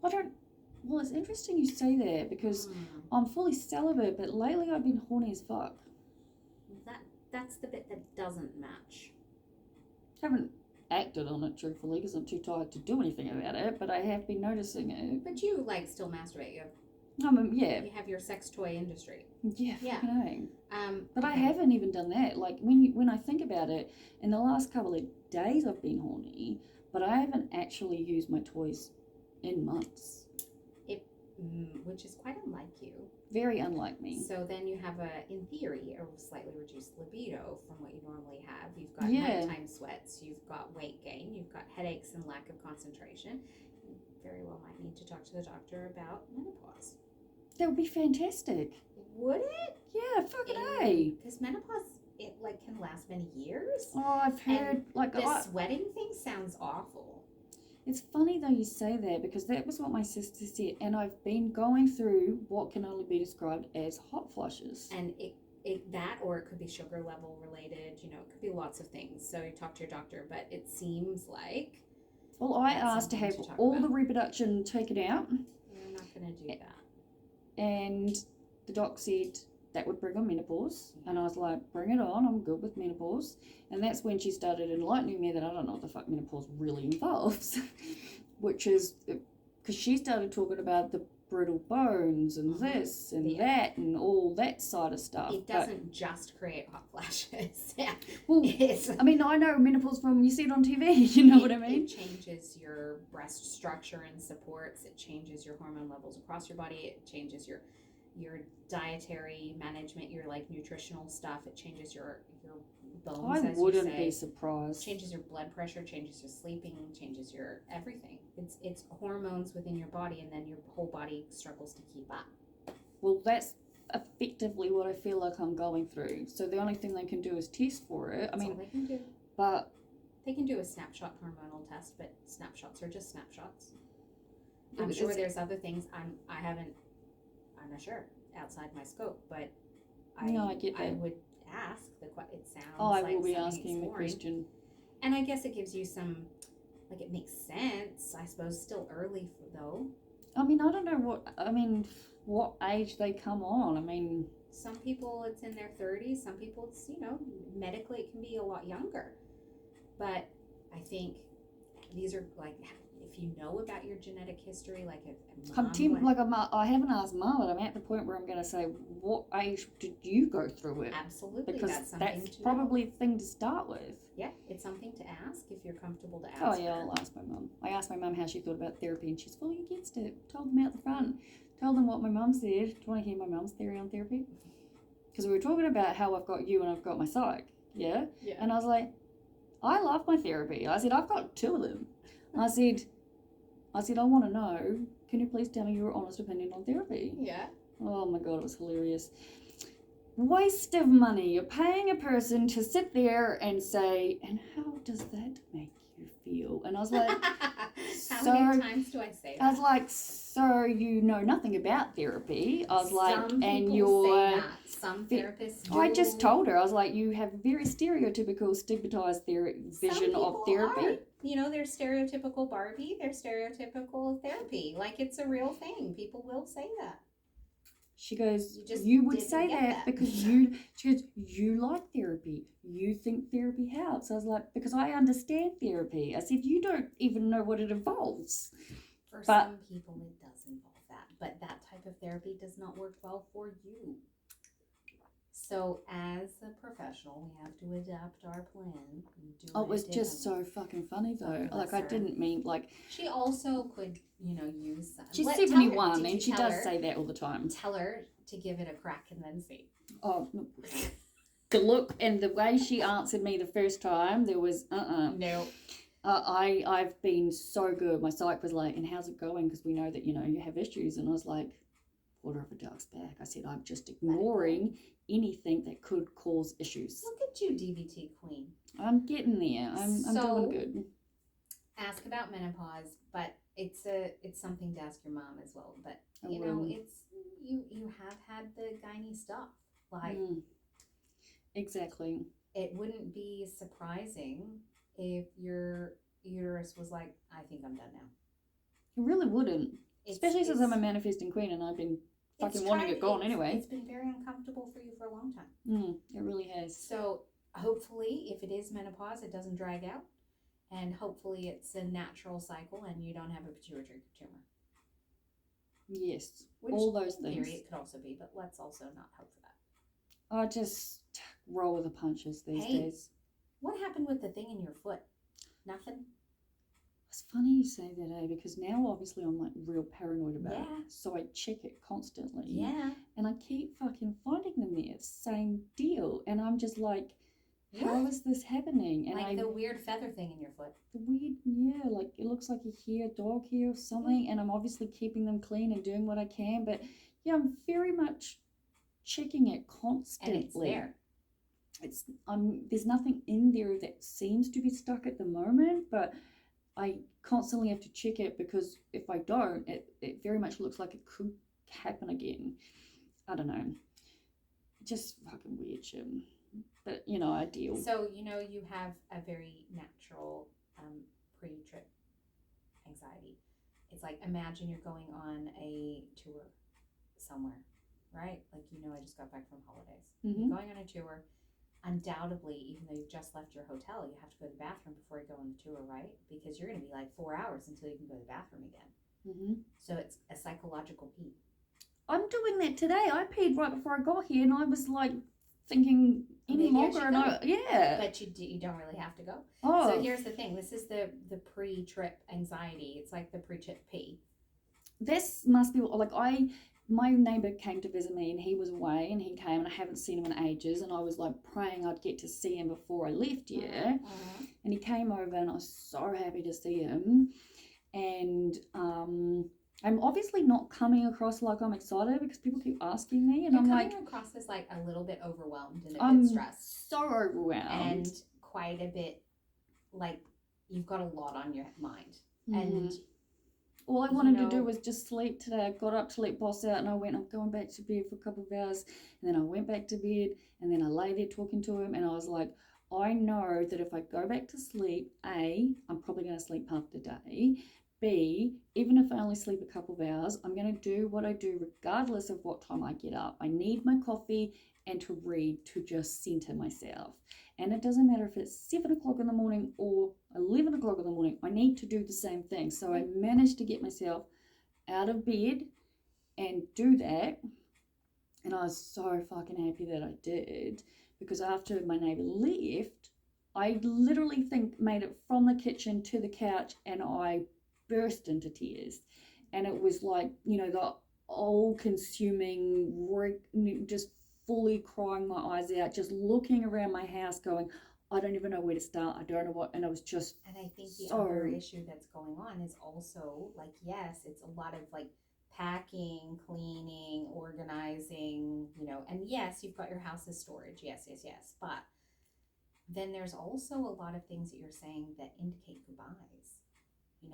Well, it's interesting you say that because I'm fully celibate, but lately I've been horny as fuck. That's the bit that doesn't match. I haven't acted on it, truthfully, because I'm too tired to do anything about it, but I have been noticing it. But you, still masturbate. You have your sex toy industry. Yeah. Fucking But I haven't even done that. Like, when I think about it, in the last couple of days I've been horny, but I haven't actually used my toys in months. Which is quite unlike you. Very unlike me. So then you have in theory, a slightly reduced libido from what you normally have. You've got nighttime sweats, you've got weight gain, you've got headaches and lack of concentration. You very well might need to talk to the doctor about menopause. That would be fantastic. Would it? Yeah, fucking A. Because menopause, it like can last many years. Oh, I've heard the sweating thing sounds awful. It's funny though you say that, because that was what my sister said, and I've been going through what can only be described as hot flushes. And or it could be sugar level related, it could be lots of things. So you talk to your doctor, but it seems like... Well, I asked to have all the reproduction taken out. You're not going to do that. And the doc said that would bring on menopause. And I was like, bring it on, I'm good with menopause. And that's when she started enlightening me that I don't know what the fuck menopause really involves. Which is, because she started talking about the brittle bones and this and that and all that side of stuff. It doesn't just create hot flashes. Well, I mean, I know menopause from, you see it on TV, you know what I mean? It changes your breast structure and supports. It changes your hormone levels across your body. It changes your dietary management, your like nutritional stuff. It changes your bones. I wouldn't be surprised. Changes your blood pressure, changes your sleeping, changes your everything. It's hormones within your body, and then your whole body struggles to keep up. Well, that's effectively what I feel like I'm going through. So the only thing they can do is test for it. That's all they can do. But they can do a snapshot hormonal test, but snapshots are just snapshots. I'm sure there's other things. I'm not sure, outside my scope, but I get that. I would ask it sounds I like will be asking the question. And I guess it gives you some, like, it makes sense, I suppose. Still early though. I mean, I don't know what age they come on. I mean, some people it's in their 30s, some people it's, medically it can be a lot younger. But I think these are like, if you know about your genetic history, like I haven't asked Mum, but I'm at the point where I'm going to say, what age did you go through it? Absolutely, because that's probably the thing to start with. Yeah, it's something to ask if you're comfortable to ask. Oh yeah, I'll ask my mum. I asked my mum how she thought about therapy, and she's fully against it. Told them out the front. Told them what my mum said. Do you want to hear my mum's theory on therapy? Because we were talking about how I've got you and I've got my psych. Yeah. And I was like, I love my therapy. I said, I've got 2 of them. I said, I want to know, can you please tell me your honest opinion on therapy? Yeah. Oh my God, it was hilarious. Waste of money. You're paying a person to sit there and say, and how does that make you feel? And I was like, how many times do I say that? I was like, so you know nothing about therapy. I was like, and you're... Some therapists do. I just told her, I was like, you have a very stereotypical, stigmatized vision of therapy. There's stereotypical Barbie, there's stereotypical therapy. Like, it's a real thing. People will say that. She goes, you would say that because she goes, you like therapy. You think therapy helps. I was like, because I understand therapy. I said, you don't even know what it involves. For some people, it does involve that. But that type of therapy does not work well for you. So as a professional, we have to adapt our plan. It was just so fucking funny though. Like, I didn't mean like... She also could, use some. She's 71 and she does say that all the time. Tell her to give it a crack and then see. Oh, the look and the way she answered me the first time, there was No. I've been so good. My psych was like, and how's it going? Because we know that, you have issues. And I was like, quarter of a duck's back. I said, I'm just ignoring anything that could cause issues. Look at you, DVT queen. I'm getting there. I'm doing good. Ask about menopause, but it's something to ask your mom as well. But you have had the gynae stuff. Like exactly. It wouldn't be surprising if your uterus was like, I think I'm done now. It really wouldn't. Especially since I'm a manifesting queen and I've been fucking wanting it gone anyway. It's been very uncomfortable for you for a long time. It really has. So hopefully, if it is menopause, it doesn't drag out. And hopefully it's a natural cycle and you don't have a pituitary tumor. Yes. All those things. In theory, it could also be, but let's also not hope for that. I just roll with the punches these days. What happened with the thing in your foot? Nothing? It's funny you say that, because now obviously I'm like real paranoid about it. So I check it constantly. Yeah. And I keep fucking finding them there. Same deal. And I'm just like, how is this happening? And like the weird feather thing in your foot. The weird, like it looks like a hair, dog hair or something. And I'm obviously keeping them clean and doing what I can. But yeah, I'm very much checking it constantly. And it's there. There's nothing in there that seems to be stuck at the moment, but I constantly have to check it, because if I don't, it very much looks like it could happen again. I don't know. Just fucking weird shit. But, I deal. So, you have a very natural pre-trip anxiety. It's like, imagine you're going on a tour somewhere, right? Like, I just got back from holidays. Mm-hmm. You're going on a tour. Undoubtedly, even though you've just left your hotel, you have to go to the bathroom before you go on the tour, right? Because you're going to be like 4 hours until you can go to the bathroom again. Mm-hmm. So it's a psychological pee. I'm doing that today. I peed right before I got here, and I was like thinking any longer, and But you don't really have to go. Oh. So here's the thing. This is the pre-trip anxiety. It's like the pre-trip pee. This must be like my neighbour came to visit me, and he was away, and he came, and I haven't seen him in ages, and I was like praying I'd get to see him before I left here. Mm-hmm. And he came over, and I was so happy to see him. And I'm obviously not coming across like I'm excited, because people keep asking me, and You're I'm coming like across as like a little bit overwhelmed and I'm bit stressed. So overwhelmed. And quite a bit like you've got a lot on your mind. Mm-hmm. And all I wanted to do was just sleep today. I got up to let boss out, and I'm going back to bed for a couple of hours, and then I went back to bed, and then I lay there talking to him, and I was like, I know that if I go back to sleep, A, I'm probably going to sleep half the day. B, even if I only sleep a couple of hours, I'm going to do what I do regardless of what time I get up. I need my coffee and to read to just center myself. And it doesn't matter if it's 7 o'clock in the morning or 11 o'clock in the morning, I need to do the same thing. So I managed to get myself out of bed and do that. And I was so fucking happy that I did, because after my neighbour left, I literally made it from the kitchen to the couch, and I burst into tears. And it was like, the all-consuming, just fully crying my eyes out, just looking around my house going, I don't even know where to start. I don't know what, and I was just And I think the other issue that's going on is also like, yes, it's a lot of like packing, cleaning, organizing, and yes, you've got your house as storage. Yes. But then there's also a lot of things that you're saying that indicate goodbyes.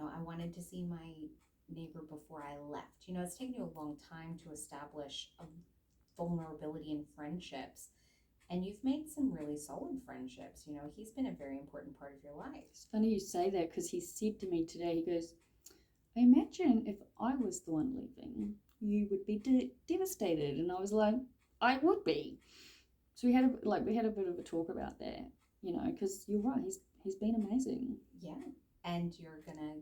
I wanted to see my neighbor before I left. It's taken you a long time to establish a vulnerability in friendships, and you've made some really solid friendships. He's been a very important part of your life. It's funny you say that, because he said to me today, he goes, I imagine if I was the one leaving, you would be devastated. And I was like, I would be. So we had a bit of a talk about that, because you're right, he's been amazing. Yeah. And you're gonna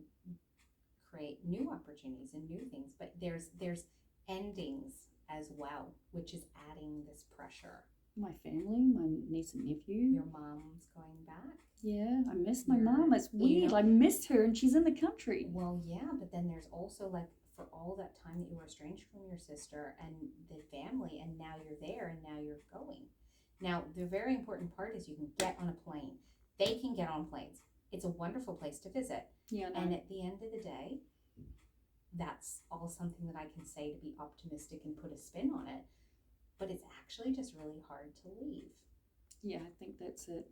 create new opportunities and new things, but there's endings as well, which is adding this pressure. My family, my niece and nephew. Your mom's going back. Yeah, I miss my mom. It's weird. I missed her, and she's in the country. Well, yeah, but then there's also like, for all that time that you were estranged from your sister and the family, and now you're there, and now you're going. Now, the very important part is you can get on a plane. They can get on planes. It's a wonderful place to visit. Yeah, no. And at the end of the day, that's all something that I can say to be optimistic and put a spin on it. But it's actually just really hard to leave. Yeah, I think that's it.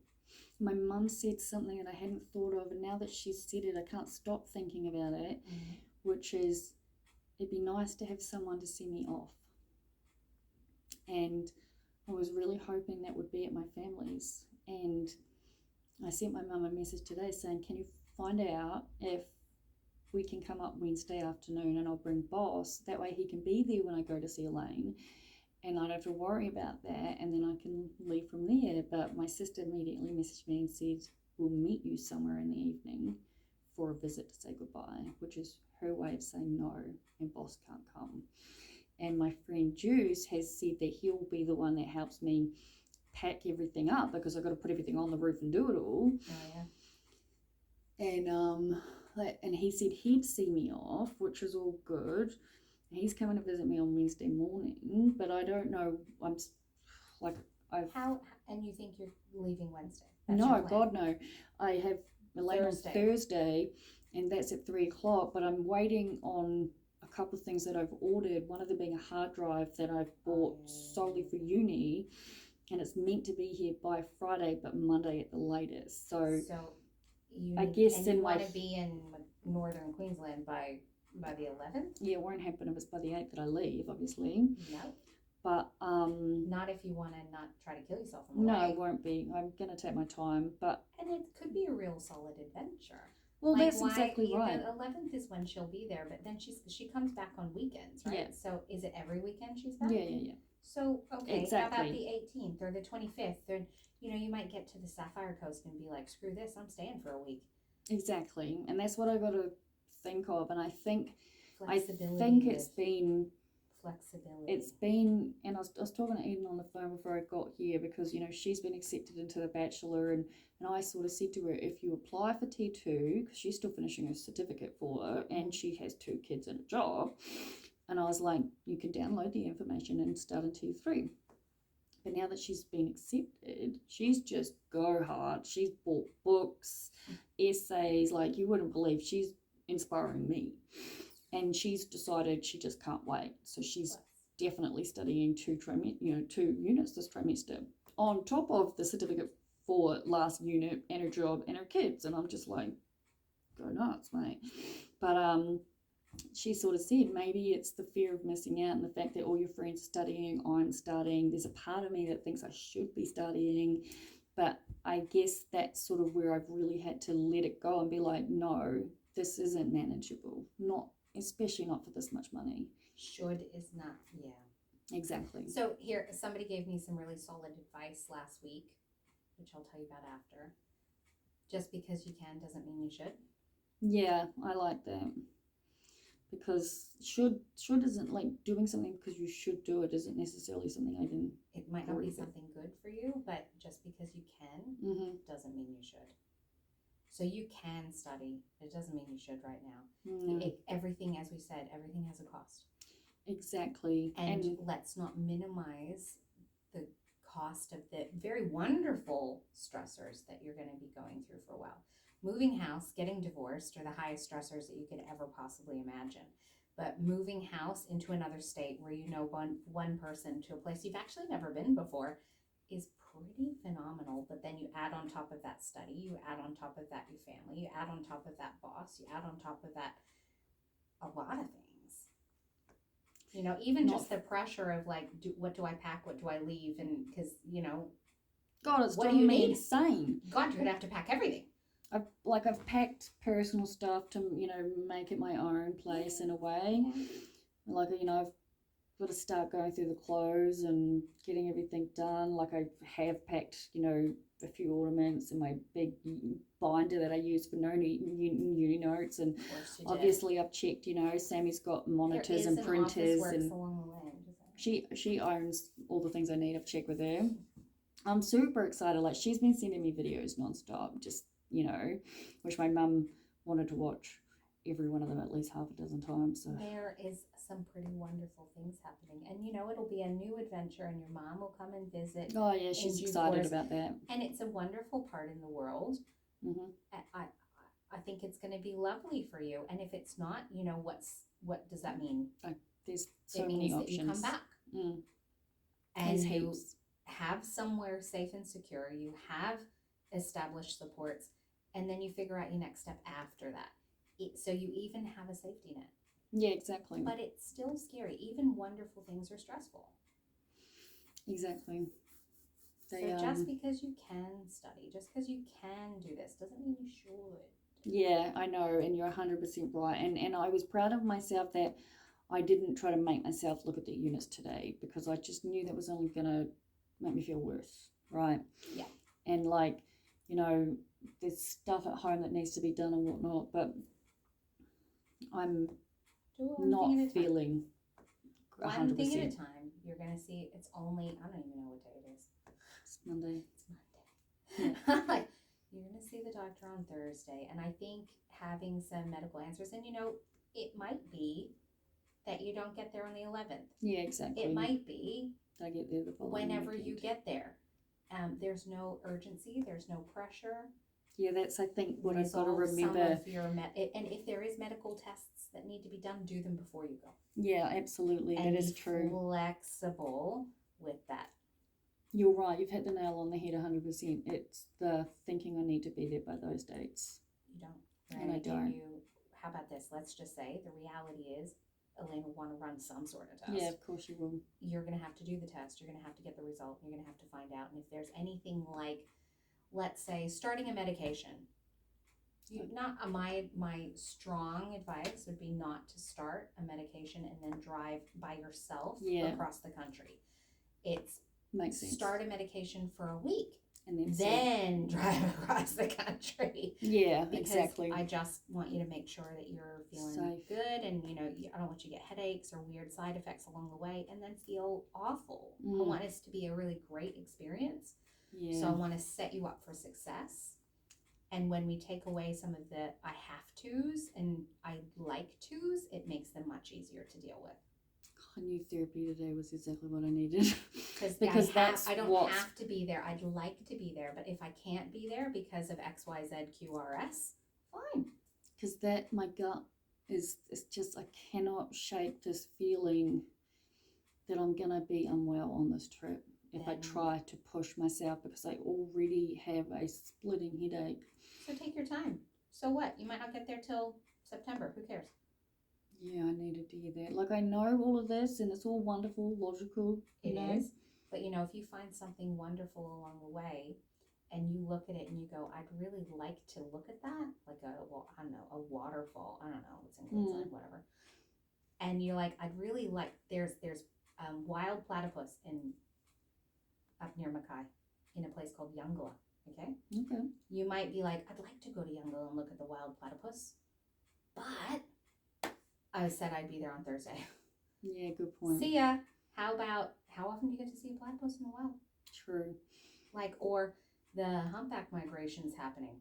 My mum said something that I hadn't thought of, and now that she's said it, I can't stop thinking about it, which is, it'd be nice to have someone to see me off. And I was really hoping that would be at my family's. And I sent my mum a message today saying, can you find out if we can come up Wednesday afternoon, and I'll bring boss. That way he can be there when I go to see Elaine, and I don't have to worry about that, and then I can leave from there. But my sister immediately messaged me and said, we'll meet you somewhere in the evening for a visit to say goodbye, which is her way of saying no, and boss can't come. And my friend Juice has said that he'll be the one that helps me pack everything up, because I've got to put everything on the roof and do it all. Oh, yeah. And he said he'd see me off, which is all good. He's coming to visit me on Wednesday morning, but I don't know. And you think you're leaving Wednesday? No, God no. I have Elaine on Thursday, and that's at 3:00. But I'm waiting on a couple of things that I've ordered. One of them being a hard drive that I've bought solely for uni, and it's meant to be here by Friday, but Monday at the latest. So I guess and you want to be in northern Queensland by the 11th? Yeah, it won't happen if it's by the 8th that I leave, obviously. No. But not if you want to not try to kill yourself on the way. No, it won't be. I'm gonna take my time, but and it could be a real solid adventure. Well, that's exactly right. The 11th is when she'll be there, but then she comes back on weekends, right? Yeah. So is it every weekend she's back? Yeah. So okay, exactly. How about the 18th or the 25th? Or you might get to the Sapphire Coast and be like, screw this, I'm staying for a week. Exactly, and that's what I got to think of, and I think it's been flexibility. It's been, and I was talking to Eden on the phone before I got here because she's been accepted into the Bachelor, and I sort of said to her, if you apply for T2, because she's still finishing her certificate for her, and she has 2 kids and a job, and I was like, you can download the information and start in T3. But now that she's been accepted, she's just go hard. She's bought books, essays, like you wouldn't believe. She's inspiring me. And she's decided she just can't wait. So she's definitely studying 2 units this trimester on top of the certificate for last unit and her job and her kids. And I'm just like, go nuts, mate. But she sort of said maybe it's the fear of missing out and the fact that all your friends are studying, I'm studying. There's a part of me that thinks I should be studying. But I guess that's sort of where I've really had to let it go and be like, no, this isn't manageable. Especially not for this much money. Should is not, yeah. Exactly. So here, somebody gave me some really solid advice last week, which I'll tell you about after. Just because you can doesn't mean you should. Yeah, I like that. Because should isn't like doing something because you should do it isn't necessarily something I can. It might not be something good for you, but just because you can doesn't mean you should. So you can study. It doesn't mean you should right now. Everything, as we said, everything has a cost. Exactly. And let's not minimize the cost of the very wonderful stressors that you're going to be going through for a while. Moving house, getting divorced are the highest stressors that you could ever possibly imagine. But moving house into another state where one person to a place you've actually never been before is pretty phenomenal. But then you add on top of that study, you add on top of that your family, you add on top of that boss, you add on top of that a lot of things. Even just the pressure of like, what do I pack, what do I leave, and because God, it's driving me insane. God, you're gonna have to pack everything. I've packed personal stuff to make it my own place in a way. Like I've got to start going through the clothes and getting everything done. Like I have packed a few ornaments and my big binder that I use for uni notes, and obviously I've checked. Sammy's got monitors and printers, and along the way, she owns all the things I need. I've checked with her. I'm super excited. Like she's been sending me videos nonstop, just which my mum wanted to watch every one of them at least half a dozen times. So there is some pretty wonderful things happening, and it'll be a new adventure, and your mom will come and visit. Oh yeah, she's excited about that, and it's a wonderful part in the world. I think it's going to be lovely for you, and if it's not, what does that mean? There's so many options. That you come back and you have somewhere safe and secure. You have established supports, and then you figure out your next step after that. So you even have a safety net. Yeah, exactly. But it's still scary. Even wonderful things are stressful. Exactly. Just because you can study, just because you can do this, doesn't mean you should. Yeah, I know, and you're 100% right. And I was proud of myself that I didn't try to make myself look at the units today, because I just knew that was only going to make me feel worse, right? Yeah. And there's stuff at home that needs to be done and whatnot, but I'm not feeling 100%. One thing at a time. You're going to see it's only, I don't even know what day it is. It's Monday. It's Monday. You're going to see the doctor on Thursday. And I think having some medical answers, and it might be that you don't get there on the 11th. Yeah, exactly. It might be I get there the following whenever weekend. you get there. There's no urgency. There's no pressure. Yeah, that's, I think, what I've got to remember. Some of your and if there is medical tests that need to be done, do them before you go. Yeah, absolutely. And that is true. Flexible with that. You're right. You've hit the nail on the head 100%. It's the thinking I need to be there by those dates. You don't. And I don't. How about this? Let's just say the reality is Elaine will want to run some sort of test. Yeah, of course you will. You're going to have to do the test. You're going to have to get the result. You're going to have to find out. And if there's anything like, let's say, starting a medication, my strong advice would be not to start a medication and then drive by yourself across the country. It's makes sense. Start a medication for a week and then drive across the country. Yeah, because exactly. I just want you to make sure that you're feeling safe, good, and I don't want you to get headaches or weird side effects along the way and then feel awful. I want this to be a really great experience. Yeah. So I want to set you up for success. And when we take away some of the I have to's and I like to's, it makes them much easier to deal with. I knew therapy today was exactly what I needed. Because I don't have to be there. I'd like to be there, but if I can't be there because of XYZQRS, fine. Because my gut is just, I cannot shake this feeling that I'm going to be unwell on this trip if I try to push myself, because I already have a splitting headache. So take your time. So what? You might not get there till September. Who cares? Yeah, I needed to hear that. Like, I know all of this and it's all wonderful, logical. It is. But, if you find something wonderful along the way and you look at it and you go, I'd really like to look at that, like a waterfall. I don't know. It's in Queensland, whatever. And you're like, I'd really like, there's wild platypus up near Mackay in a place called Youngla. Okay? Okay. You might be like, I'd like to go to Youngla and look at the wild platypus. But I said I'd be there on Thursday. Yeah, good point. See ya. How often do you get to see a platypus in the wild? True. Or the humpback migration's happening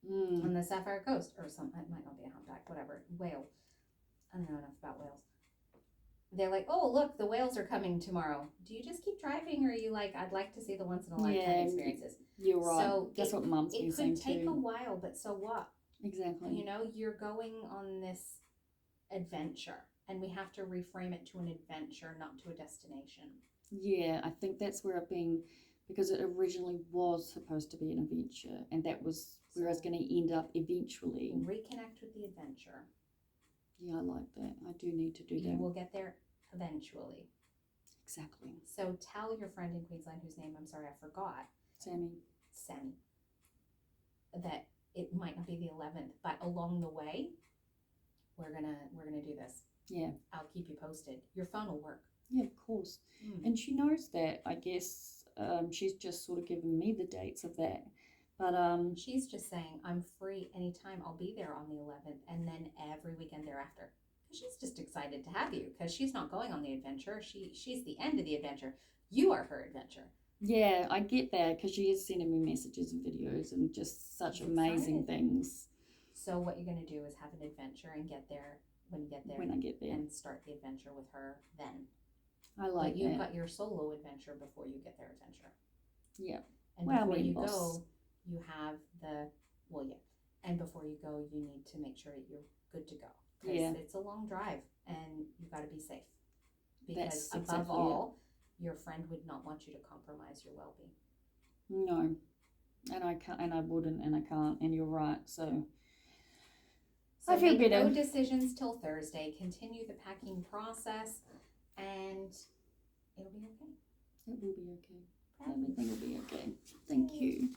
on the Sapphire Coast, or something. It might not be a humpback, whatever. Whale. I don't know enough about whales. They're like, oh, look, the whales are coming tomorrow. Do you just keep driving, or are you like, I'd like to see the once in a lifetime experiences? You're right. So that's what Mum's been saying too. It could take a while, but so what? Exactly. You're going on this adventure, and we have to reframe it to an adventure, not to a destination. Yeah, I think that's where I've been, because it originally was supposed to be an adventure, and that was where I was going to end up eventually. Reconnect with the adventure. Yeah, I like that. I do need to do that. You will get there eventually. Exactly. So tell your friend in Queensland, whose name I'm sorry I forgot. Sammy. That it might not be the 11th, but along the way, we're gonna do this. Yeah. I'll keep you posted. Your phone will work. Yeah, of course. And she knows that. I guess she's just sort of given me the dates of that. But she's just saying, I'm free anytime. I'll be there on the 11th, and then every weekend thereafter. She's just excited to have you, because she's not going on the adventure. She's the end of the adventure. You are her adventure. Yeah, I get that, because she is sending me messages and videos and just such amazing things. So what you're going to do is have an adventure and get there when you get there. When I get there. And start the adventure with her then. I like that. But you've got your solo adventure before you get their adventure. Yeah. And before you go, you have and before you go, you need to make sure that you're good to go. Because it's a long drive, and you've got to be safe. Because above all, your friend would not want you to compromise your well-being. No. And I can't, and I wouldn't, and I can't, and you're right, so I feel make better. No decisions till Thursday. Continue the packing process, and it'll be okay. It will be okay. Everything will be okay. Thank you.